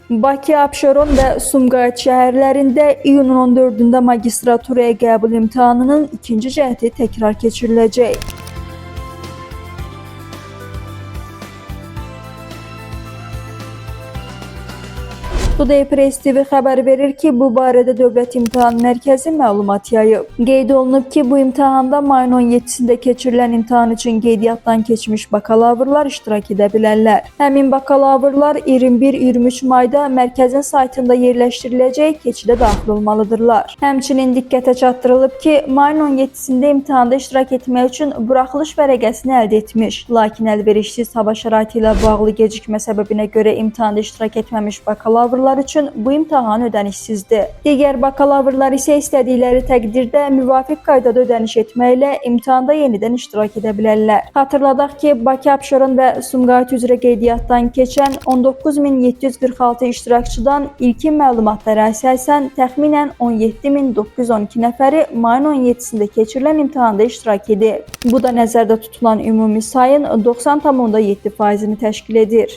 Bakı, Abşeron və Sumqayıt şəhərlərində iyunun 14-də magistraturaya qəbul imtahanının ikinci cəhdi təkrar keçiriləcək. Today Press TV xəbər verir ki, bu barədə Dövlət İmtahan Mərkəzi məlumat yayıb. Qeyd olunub ki, bu imtahanda mayın 17-sində keçirilən imtahan üçün qeydiyyatdan keçmiş bakalavrlar iştirak edə bilərlər. Həmin bakalavrlar 21-23 mayda mərkəzin saytında yerləşdiriləcək keçidə daxil olmalıdırlar. Həmçinin diqqətə çatdırılıb ki, mayın 17-sində imtahanda iştirak etmək üçün buraxılış vərəqəsini əldə etmiş, lakin əlverişsiz hava şəraiti ilə bağlı gecikmə səbəbinə görə imtahanda iştirak etməmiş bakalavrlar üçün bu imtahan ödənişsizdir. Digər bakalavrlar isə istədikləri təqdirdə müvafiq qaydada ödəniş etməklə imtahanda yenidən iştirak edə bilərlər. Xatırladaq ki, Bakı, Abşeron və Sumqayıt üzrə qeydiyyatdan keçən 19.746 iştirakçıdan ilkin məlumatlara əsasən təxminən 17.912 nəfəri mayın 17-sində keçirilən imtahanda iştirak edib. Bu da nəzərdə tutulan ümumi sayın 90,7%-ni təşkil edir.